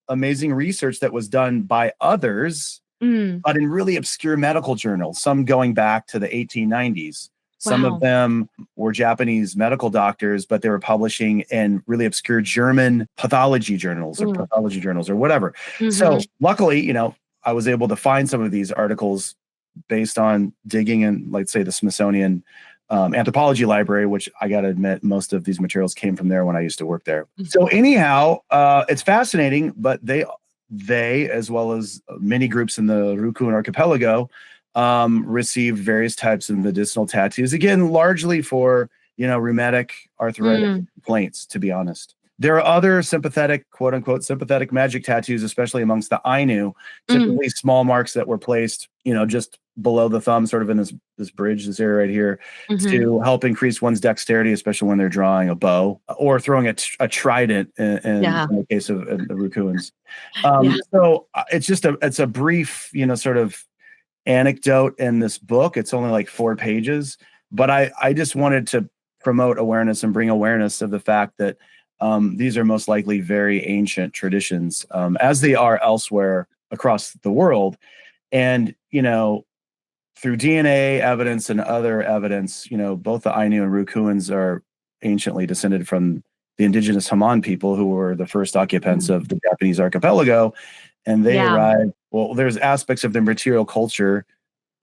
amazing research that was done by others, but in really obscure medical journals, some going back to the 1890s. Some of them were Japanese medical doctors, but they were publishing in really obscure German pathology journals or pathology journals or whatever. So luckily, I was able to find some of these articles based on digging in, like, say, the Smithsonian anthropology library, which I got to admit, most of these materials came from there when I used to work there. So anyhow, it's fascinating, but they, as well as many groups in the Ryukyu archipelago, received various types of medicinal tattoos, again, largely for, rheumatic arthritic complaints, to be honest. There are other sympathetic, quote unquote, sympathetic magic tattoos, especially amongst the Ainu, typically small marks that were placed, just below the thumb, sort of in this bridge, this area right here, to help increase one's dexterity, especially when they're drawing a bow or throwing a trident in the case of the Ryukyuans. So it's a brief, sort of anecdote in this book. It's only like 4 pages, but I just wanted to promote awareness and bring awareness of the fact that these are most likely very ancient traditions, as they are elsewhere across the world. And, through DNA evidence and other evidence, both the Ainu and Ryukyuans are anciently descended from the indigenous Haman people, who were the first occupants of the Japanese archipelago. And they arrived, there's aspects of their material culture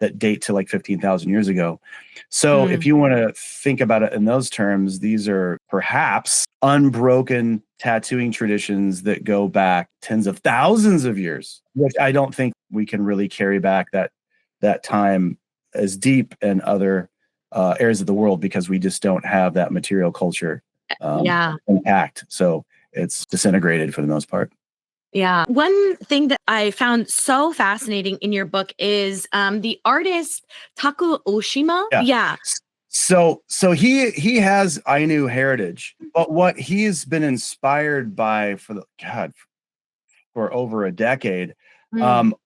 that date to like 15,000 years ago. So if you want to think about it in those terms, these are perhaps unbroken tattooing traditions that go back tens of thousands of years, which I don't think we can really carry back that time as deep in other areas of the world, because we just don't have that material culture intact. So it's disintegrated for the most part. Yeah. One thing that I found so fascinating in your book is the artist Taku Oshima. Yeah. So he has Ainu heritage, but what he's been inspired by for over a decade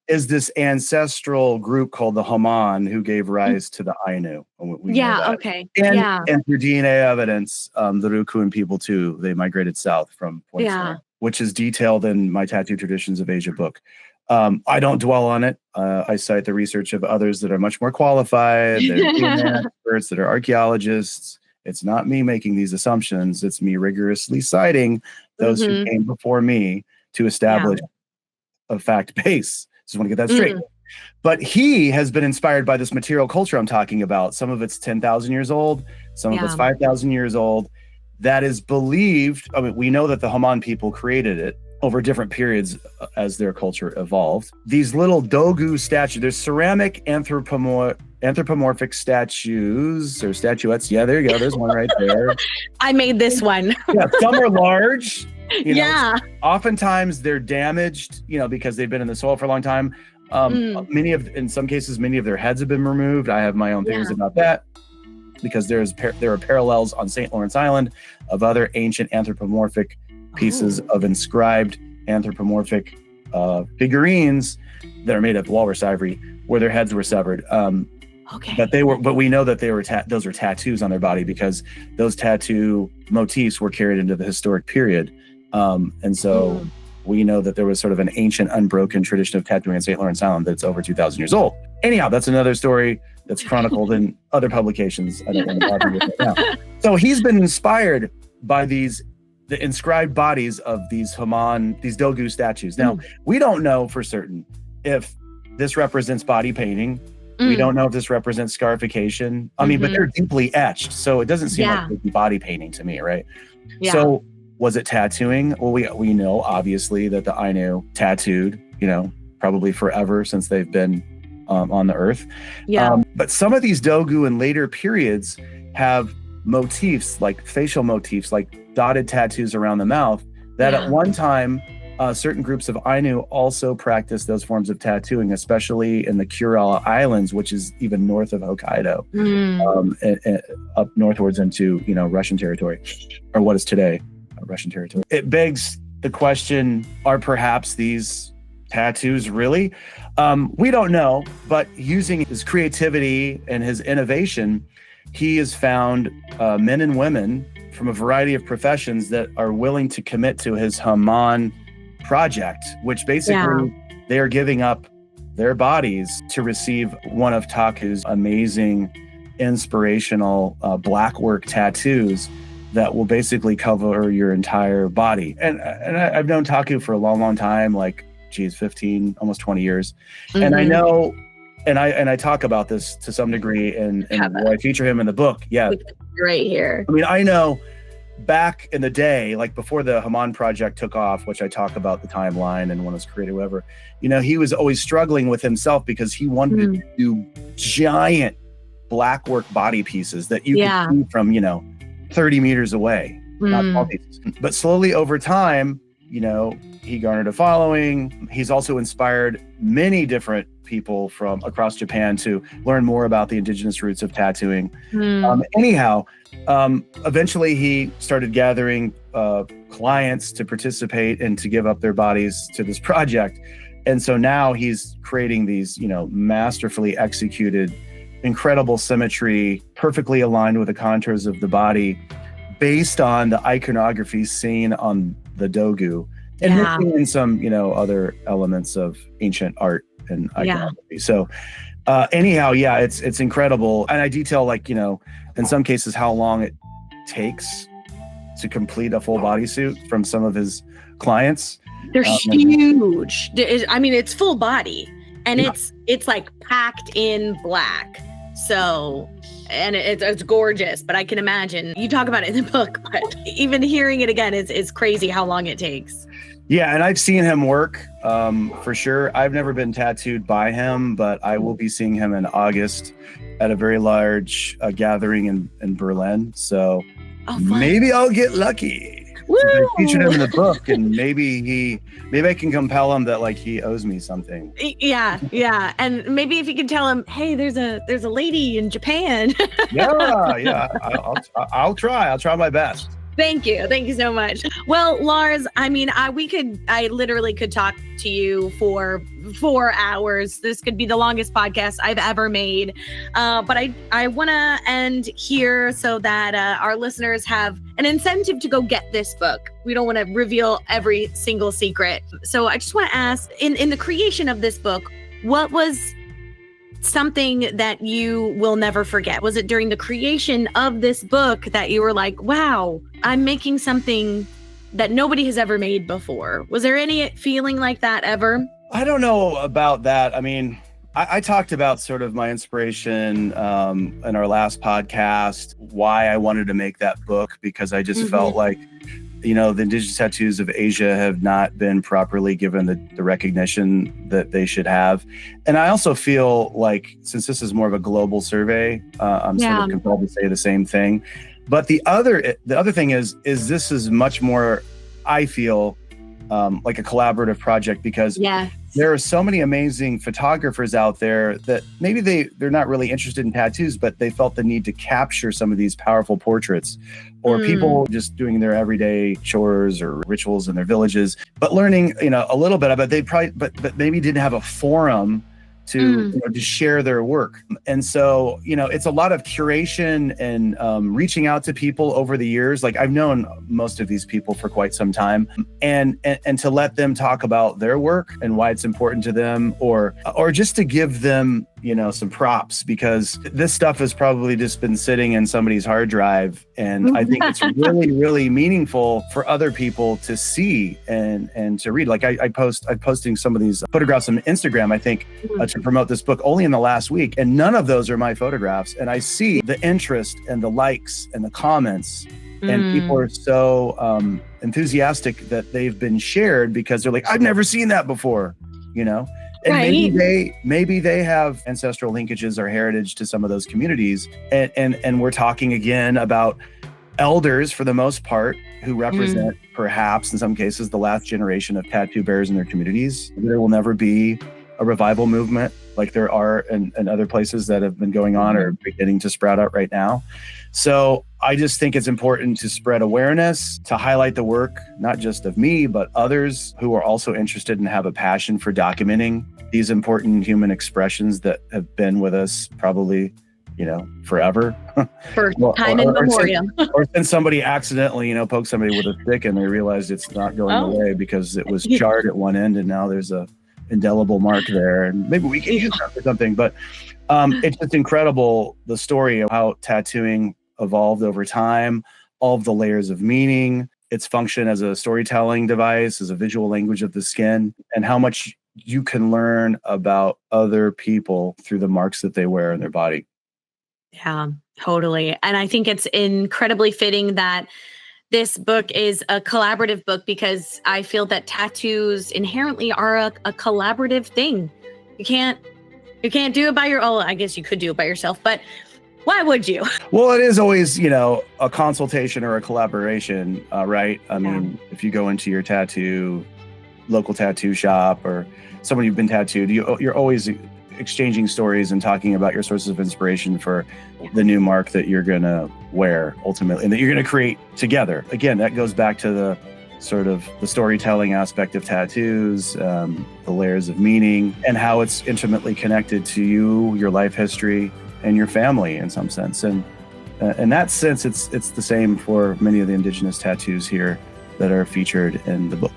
is this ancestral group called the Haman, who gave rise to the Ainu. Okay. And through DNA evidence, the Ryukyuan people too, they migrated south from points there, which is detailed in my Tattoo Traditions of Asia book. I don't dwell on it. I cite the research of others that are much more qualified. They're DNA experts, that are archaeologists. It's not me making these assumptions. It's me rigorously citing those who came before me to establish a fact base. Just want to get that straight. But he has been inspired by this material culture I'm talking about. Some of it's 10,000 years old. Some of it's 5,000 years old. That is believed. I mean, we know that the Haman people created it over different periods as their culture evolved. These little dogu statues, there's ceramic anthropomorphic statues or statuettes. Yeah, there you go. There's one right there. I made this one. Some are large. Oftentimes they're damaged, because they've been in the soil for a long time. In some cases, many of their heads have been removed. I have my own theories about that, because there are parallels on St. Lawrence Island of other ancient anthropomorphic pieces of inscribed anthropomorphic figurines that are made of walrus ivory, where their heads were severed. But we know that those were tattoos on their body, because those tattoo motifs were carried into the historic period. And so we know that there was sort of an ancient, unbroken tradition of tattooing in St. Lawrence Island that's over 2,000 years old. Anyhow, that's another story that's chronicled in other publications. I don't want to bother you with that now. So he's been inspired by the inscribed bodies of these Haman, these dogu statues. Now, we don't know for certain if this represents body painting. We don't know if this represents scarification. I mean, but they're deeply etched, so it doesn't seem like it would be body painting to me, right? So was it tattooing? Well, we know obviously that the Ainu tattooed, probably forever since they've been on the earth. But some of these dogu in later periods have motifs, like facial motifs, like dotted tattoos around the mouth, that at one time certain groups of Ainu also practiced those forms of tattooing, especially in the Kuril Islands, which is even north of Hokkaido, and up northwards into Russian territory, or what is today Russian territory. It begs the question: are perhaps these tattoos really? We don't know, but using his creativity and his innovation, he has found men and women from a variety of professions that are willing to commit to his Haman project, which basically they are giving up their bodies to receive one of Taku's amazing, inspirational blackwork tattoos that will basically cover your entire body. And I've known Taku for a long, long time, like, 15, almost 20 years. Mm-hmm. And I know, and I talk about this to some degree, and I feature him in the book. Yeah. Right here. I mean, I know back in the day, like before the Haman project took off, which I talk about the timeline and when it was created, whatever, he was always struggling with himself because he wanted to do giant blackwork body pieces that you could see from, 30 meters away, not small pieces. But slowly over time, he garnered a following. He's also inspired many different people from across Japan to learn more about the indigenous roots of tattooing. Eventually he started gathering clients to participate and to give up their bodies to this project. And so now he's creating these, masterfully executed, incredible symmetry, perfectly aligned with the contours of the body, based on the iconography seen on the dogu, and mixing in some, other elements of ancient art and iconography. So it's incredible. And I detail, in some cases, how long it takes to complete a full bodysuit from some of his clients. They're huge. It's full body, and it's like packed in black. So, and it's gorgeous, but I can imagine, you talk about it in the book, but even hearing it again is crazy how long it takes. Yeah, and I've seen him work for sure. I've never been tattooed by him, but I will be seeing him in August at a very large gathering in Berlin. So maybe I'll get lucky. I featured him in the book, and maybe I can compel him that he owes me something. Yeah. And maybe if you can tell him, hey, there's a lady in Japan. Yeah. I'll try my best. Thank you so much. Well, Lars, I literally could talk to you for 4 hours. This could be the longest podcast I've ever made. But I want to end here so that our listeners have an incentive to go get this book. We don't want to reveal every single secret. So I just want to ask, in the creation of this book, what was something that you will never forget? Was it during the creation of this book that you were like, wow, I'm making something that nobody has ever made before? Was there any feeling like that ever? I don't know about that. I talked about sort of my inspiration in our last podcast, why I wanted to make that book, because I just felt like, the indigenous tattoos of Asia have not been properly given the recognition that they should have. And I also feel like, since this is more of a global survey, I'm sort of compelled to say the same thing. But the other thing is this is much more, I feel, like a collaborative project, because there are so many amazing photographers out there that maybe they're not really interested in tattoos, but they felt the need to capture some of these powerful portraits, or people just doing their everyday chores or rituals in their villages, but learning, a little bit about it. But maybe didn't have a forum to to share their work. And so, it's a lot of curation and reaching out to people over the years. Like, I've known most of these people for quite some time, and to let them talk about their work and why it's important to them, or just to give them, some props, because this stuff has probably just been sitting in somebody's hard drive. And I think it's really, really meaningful for other people to see and to read. Like, I'm posting some of these photographs on Instagram, I think, to promote this book only in the last week. And none of those are my photographs. And I see the interest and the likes and the comments. And people are so enthusiastic that they've been shared, because they're like, I've never seen that before, And maybe they have ancestral linkages or heritage to some of those communities. And we're talking again about elders, for the most part, who represent perhaps in some cases the last generation of tattoo bearers in their communities. There will never be a revival movement like there are in other places that have been going on or beginning to sprout out right now. So I just think it's important to spread awareness, to highlight the work, not just of me, but others who are also interested and have a passion for documenting these important human expressions that have been with us probably forever. For time in memoriam. Or since somebody accidentally, poked somebody with a stick and they realized it's not going away because it was charred at one end and now there's a indelible mark there, and maybe we can use that for something. But it's just incredible, the story of how tattooing evolved over time, all of the layers of meaning, its function as a storytelling device, as a visual language of the skin, and how much you can learn about other people through the marks that they wear in their body. Yeah, totally. And I think it's incredibly fitting that this book is a collaborative book, because I feel that tattoos inherently are a collaborative thing. You can't do it by I guess you could do it by yourself, but why would you? Well, it is always, a consultation or a collaboration, right? I mean, if you go into your local tattoo shop or someone you've been tattooed, you're always exchanging stories and talking about your sources of inspiration for the new mark that you're going to wear ultimately, and that you're going to create together. Again, that goes back to the sort of the storytelling aspect of tattoos, the layers of meaning, and how it's intimately connected to you, your life history, and your family in some sense. And in that sense, it's the same for many of the indigenous tattoos here that are featured in the book.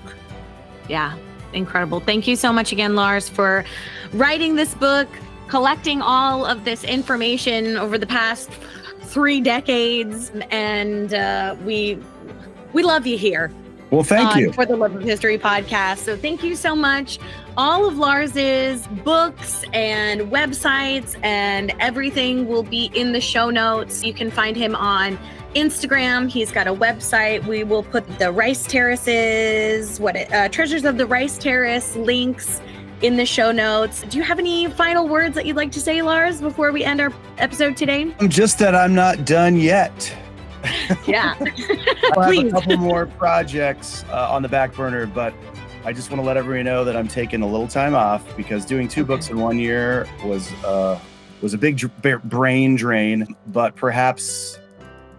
Yeah. Incredible. Thank you so much again, Lars, for writing this book, collecting all of this information over the past 3 decades. And we love you here. Well, thank you. For the Love of History podcast. So thank you so much. All of Lars's books and websites and everything will be in the show notes. You can find him on Instagram. He's got a website. We will put the Rice Terraces, Treasures of the Rice Terrace links in the show notes. Do you have any final words that you'd like to say, Lars, before we end our episode today? Just that I'm not done yet. Yeah. I have a couple more projects on the back burner, but I just want to let everyone know that I'm taking a little time off, because doing 2 books in 1 year was a big brain drain. But perhaps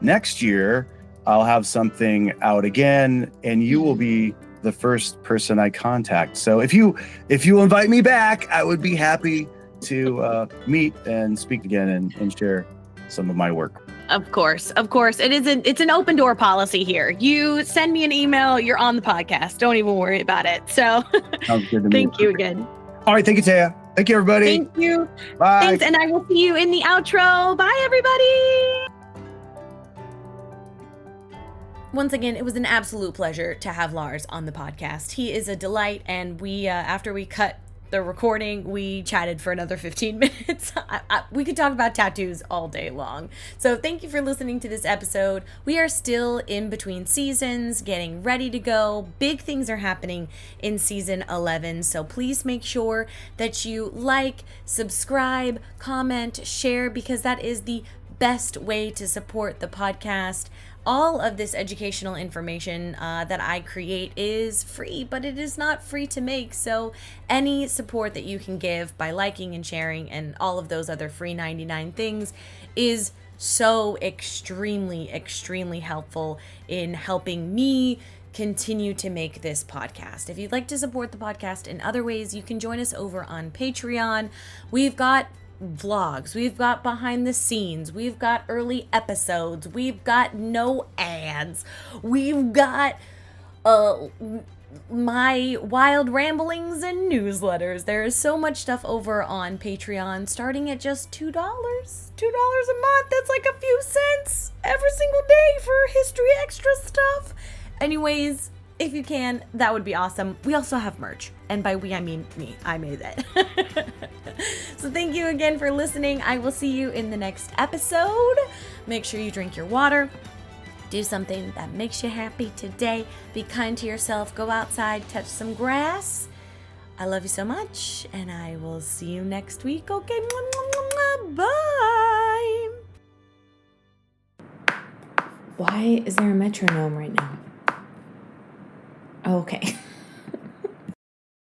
next year I'll have something out again, and you will be the first person I contact. So if you invite me back, I would be happy to meet and speak again and share some of my work. Of course. It's an open door policy here. You send me an email, you're on the podcast. Don't even worry about it. So Sounds good to me. Thank you again. All right. Thank you, Taya. Thank you, everybody. Thank you. Bye. Thanks. And I will see you in the outro. Bye, everybody. Once again, it was an absolute pleasure to have Lars on the podcast. He is a delight. And we, after we cut the recording, we chatted for another 15 minutes. We could talk about tattoos all day long. So thank you for listening to this episode. We are still in between seasons, getting ready to go. Big things are happening in season 11. So please make sure that you like, subscribe, comment, share, because that is the best way to support the podcast. All of this educational information that I create is free, but it is not free to make. So any support that you can give by liking and sharing and all of those other free 99 things is so extremely, extremely helpful in helping me continue to make this podcast. If you'd like to support the podcast in other ways, you can join us over on Patreon. We've got vlogs, we've got behind the scenes, we've got early episodes, we've got no ads, we've got my wild ramblings and newsletters. There is so much stuff over on Patreon, starting at just $2 a month. That's like a few cents every single day for history extra stuff. Anyways, if you can, that would be awesome. We also have merch. And by we, I mean me. I made that. So thank you again for listening. I will see you in the next episode. Make sure you drink your water. Do something that makes you happy today. Be kind to yourself. Go outside, touch some grass. I love you so much. And I will see you next week. Okay. Bye. Why is there a metronome right now? Okay.